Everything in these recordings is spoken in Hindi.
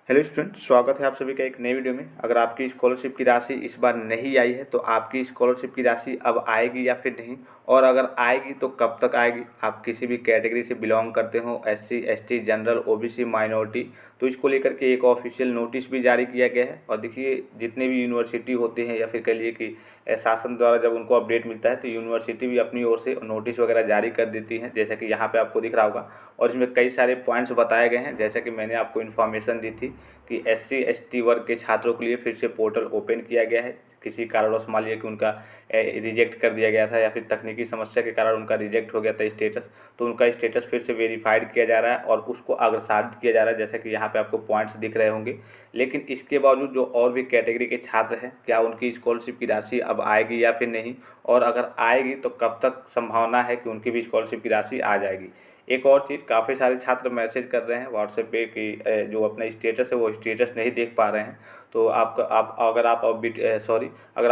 हेलो स्टूडेंट, स्वागत है आप सभी का एक नई वीडियो में। अगर आपकी स्कॉलरशिप की राशि इस बार नहीं आई है तो आपकी स्कॉलरशिप की राशि अब आएगी या फिर नहीं, और अगर आएगी तो कब तक आएगी। आप किसी भी कैटेगरी से बिलोंग करते हो, SC, ST, general, OBC, minority, तो इसको लेकर के एक ऑफिशियल नोटिस भी जारी किया गया है। और देखिए, जितने भी यूनिवर्सिटी होते हैं या फिर कह लिए कि शासन द्वारा जब उनको अपडेट मिलता है तो यूनिवर्सिटी भी अपनी ओर से नोटिस वगैरह जारी कर देती हैं, जैसा कि यहाँ पे आपको दिख रहा होगा। और इसमें कई सारे पॉइंट्स बताए गए हैं, जैसा कि मैंने आपको इन्फॉर्मेशन दी थी कि एससी एसटी वर्ग के छात्रों के लिए फिर से पोर्टल ओपन किया गया है। किसी कारणवश मान लिया कि उनका रिजेक्ट कर दिया गया था या फिर तकनीकी समस्या के कारण उनका रिजेक्ट हो गया था स्टेटस, तो उनका स्टेटस फिर से वेरीफाइड किया जा रहा है और उसको अग्रसारित किया जा रहा है, जैसा कि यहाँ पे आपको पॉइंट्स दिख रहे होंगे। लेकिन इसके बावजूद जो और भी कैटेगरी के छात्र हैं, क्या उनकी स्कॉलरशिप की राशि अब आएगी या फिर नहीं, और अगर आएगी तो कब तक संभावना है कि उनकी भी स्कॉलरशिप की राशि आ जाएगी। एक और चीज़, काफ़ी सारे छात्र मैसेज कर रहे हैं व्हाट्सएप पे कि जो अपना स्टेटस है वो स्टेटस नहीं देख पा रहे हैं। तो अगर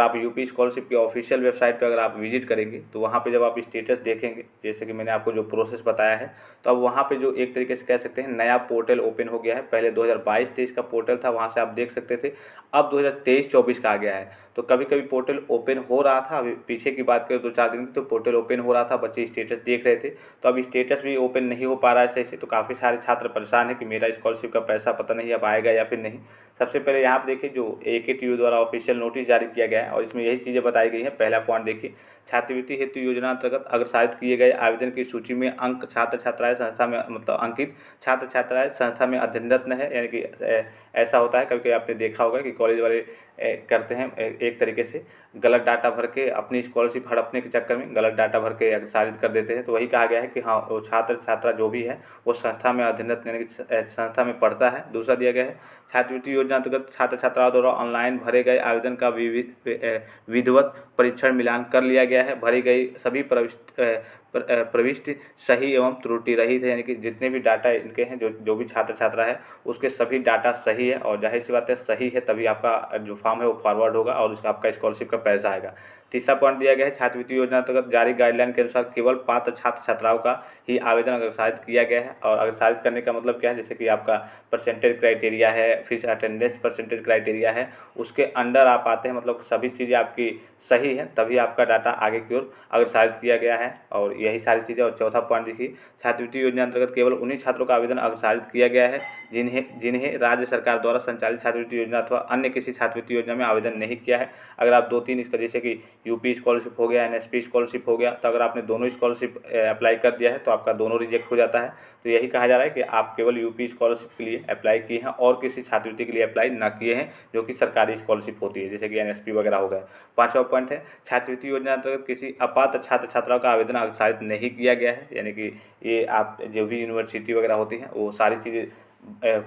आप यूपी स्कॉलरशिप की ऑफिशियल वेबसाइट पर अगर आप विजिट करेंगे तो वहाँ पे जब आप स्टेटस देखेंगे, जैसे कि मैंने आपको जो प्रोसेस बताया है, तो अब वहाँ पे जो एक तरीके से कह सकते हैं नया पोर्टल ओपन हो गया है। पहले 2022-23 का पोर्टल था, वहाँ से आप देख सकते थे। अब 2023-24 का आ गया है। तो कभी कभी पोर्टल ओपन हो रहा था, अभी पीछे की बात करें 2-4 दिन की, तो पोर्टल ओपन हो रहा था, बच्चे स्टेटस देख रहे थे। तो अब स्टेटस भी ओपन नहीं हो पा रहा है सही से, तो काफ़ी सारे छात्र परेशान हैं कि मेरा स्कॉलरशिप का पैसा पता नहीं अब आएगा या फिर नहीं। सबसे पहले यहाँ पर देखिए, जो AKTU द्वारा ऑफिशियल नोटिस जारी किया गया है और इसमें यही चीज़ें बताई गई हैं। पहला पॉइंट देखिए, छात्रवृत्ति हेतु योजना अंतर्गत अग्रसारित किए गए आवेदन की सूची में अंक छात्र छात्राएं संस्था में अंकित छात्र छात्राएं संस्था में अध्ययनरत है। यानी कि ऐसा होता है, कभी आपने देखा होगा कि कॉलेज वाले करते हैं एक तरीके से गलत डाटा भर के अपनी स्कॉलरशिप हड़पने के चक्कर में गलत डाटा भर के अग्रसारित कर देते हैं। तो वही कहा गया है कि हाँ, वो छात्र छात्रा जो भी है वो संस्था में अध्ययनरत यानी कि संस्था में पढ़ता है। दूसरा दिया गया है, छात्रवृत्ति योजना अंतर्गत छात्र छात्राओं द्वारा ऑनलाइन भरे गए आवेदन का विधिवत परीक्षण मिलान कर लिया गया है। भरी गई सभी प्रविष्टि सही एवं त्रुटि रहित है, यानी कि जितने भी डाटा इनके हैं, जो भी छात्र छात्रा है उसके सभी डाटा सही है। और जाहिर सी बात है, सही है तभी आपका जो फॉर्म है वो फॉरवर्ड होगा और उसका आपका स्कॉलरशिप का पैसा आएगा। तीसरा पॉइंट दिया गया है, छात्रवृत्ति योजना अंतर्गत जारी गाइडलाइन के अनुसार केवल पात्र छात्र छात्राओं का ही आवेदन अग्रसारित किया गया है। और अग्रसारित करने का मतलब क्या है, जैसे कि आपका परसेंटेज क्राइटेरिया है, फिर अटेंडेंस परसेंटेज क्राइटेरिया है, उसके अंडर आप आते हैं, मतलब सभी चीज़ें आपकी सही है तभी आपका डाटा आगे की ओर अग्रसारित किया गया है। और यही सारी चीज़ें। और चौथा पॉइंट देखिए, छात्रवृत्ति योजना अंतर्गत केवल उन्हीं छात्रों का आवेदन अग्रसारित किया गया है जिन्हें राज्य सरकार द्वारा संचालित छात्रवृत्ति योजना अथवा अन्य किसी छात्रवृत्ति योजना में आवेदन नहीं किया है। अगर आप 2-3 इसका, जैसे कि यूपी स्कॉलरशिप हो गया, NSP स्कॉलरशिप हो गया, तो अगर आपने दोनों स्कॉलरशिप अप्लाई कर दिया है तो आपका दोनों रिजेक्ट हो जाता है। तो यही कहा जा रहा है कि आप केवल यूपी स्कॉलरशिप के लिए अप्लाई किए हैं और किसी छात्रवृत्ति के लिए अप्लाई ना किए हैं जो कि सरकारी स्कॉलरशिप होती है, जैसे कि NSP वगैरह हो गया। पाँचवा पॉइंट है, छात्रवृत्ति योजना अंतर्गत किसी अपात्र छात्र छात्राओं का आवेदन अग्रसारित नहीं किया गया है। यानी कि ये आप जो भी यूनिवर्सिटी वगैरह होती हैं वो सारी चीज़ें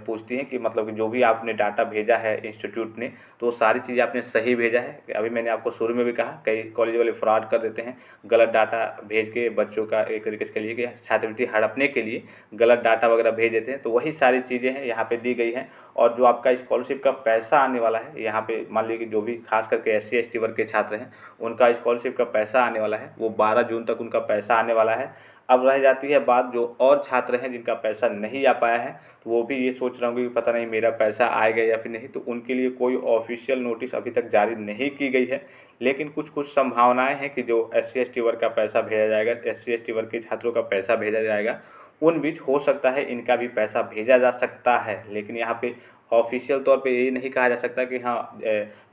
पूछती हैं कि मतलब कि जो भी आपने डाटा भेजा है इंस्टीट्यूट ने, तो सारी चीज़ें आपने सही भेजा है। अभी मैंने आपको शुरू में भी कहा, कई कॉलेज वाले फ्रॉड कर देते हैं, गलत डाटा भेज के बच्चों का एक तरीके से कहिए कि छात्रवृत्ति हड़पने के लिए गलत डाटा वगैरह भेज देते हैं। तो वही सारी चीज़ें हैं यहाँ पे दी गई हैं। और जो आपका स्कॉलरशिप का पैसा आने वाला है, यहाँ पे मान लीजिए कि जो भी खास करके SC ST वर्ग के छात्र हैं उनका स्कॉलरशिप का पैसा आने वाला है, वो 12 जून तक उनका पैसा आने वाला है। अब रह जाती है बात, जो और छात्र हैं जिनका पैसा नहीं आ पाया है, तो वो भी ये सोच रहे होंगे कि पता नहीं मेरा पैसा आएगा या फिर नहीं। तो उनके लिए कोई ऑफिशियल नोटिस अभी तक जारी नहीं की गई है, लेकिन कुछ कुछ संभावनाएं हैं कि जो SC ST वर्ग का पैसा भेजा जाएगा, SC ST वर्ग के छात्रों का पैसा भेजा जाएगा, उन बीच हो सकता है इनका भी पैसा भेजा जा सकता है। लेकिन यहाँ पे ऑफिशियल तौर पे ये नहीं कहा जा सकता कि हाँ,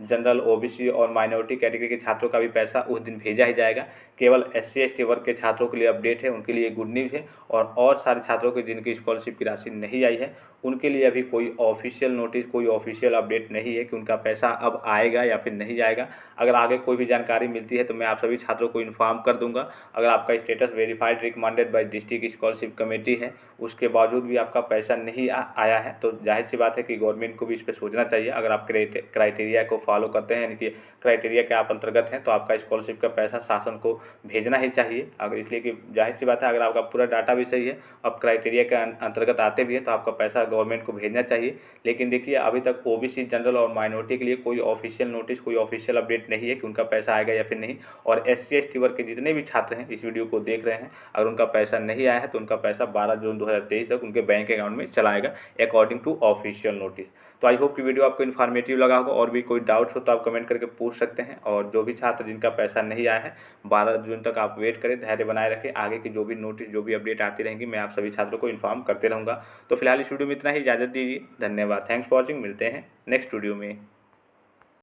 जनरल, OBC और माइनॉरिटी कैटेगरी के छात्रों का भी पैसा उस दिन भेजा ही जाएगा। केवल SC ST वर्ग के छात्रों के लिए अपडेट है, उनके लिए गुड न्यूज़ है। और सारे छात्रों की जिनकी स्कॉलरशिप की राशि नहीं आई है उनके लिए अभी कोई ऑफिशियल नोटिस, कोई ऑफिशियल अपडेट नहीं है कि उनका पैसा अब आएगा या फिर नहीं आएगा। अगर आगे कोई भी जानकारी मिलती है तो मैं आप सभी छात्रों को इन्फॉर्म कर दूंगा। अगर आपका status verified recommended by district scholarship committee है, उसके बावजूद भी आपका पैसा नहीं आया है, तो जाहिर सी बात है कि गवर्नमेंट को भी इस पर सोचना चाहिए। अगर आप क्राइटेरिया को फॉलो करते हैं, यानी कि क्राइटेरिया के आप अंतर्गत हैं, तो आपका स्कॉलरशिप का पैसा शासन को भेजना ही चाहिए। अगर इसलिए कि जाहिर सी बात है, अगर आपका पूरा डाटा भी सही है, अब क्राइटेरिया के अंतर्गत आते भी हैं, तो आपका पैसा गवर्नमेंट को भेजना चाहिए। लेकिन देखिए, अभी तक OBC, जनरल और माइनॉरिटी के लिए कोई ऑफिशियल नोटिस, कोई ऑफिशियल अपडेट नहीं है कि उनका पैसा आएगा या फिर नहीं। और SC ST वर्ग के जितने भी छात्र हैं इस वीडियो को देख रहे हैं, अगर उनका पैसा नहीं आया है तो उनका पैसा 12 जून 2023 तक उनके बैंक अकाउंट में चलाएगा, according to official notice. Notice. तो आई होप कि वीडियो आपको इन्फॉर्मेटिव लगा होगा। और भी कोई डाउट्स हो तो आप कमेंट करके पूछ सकते हैं। और जो भी छात्र जिनका पैसा नहीं आया है 12 जून तक आप वेट करें, धैर्य बनाए रखें। आगे की जो भी नोटिस, जो भी अपडेट आती रहेंगी, मैं आप सभी छात्रों को इन्फॉर्म करते रहूँगा। तो फिलहाल इस वीडियो में इतना ही, इजाज़त दीजिए। धन्यवाद। Thanks for watching. मिलते हैं नेक्स्ट वीडियो में।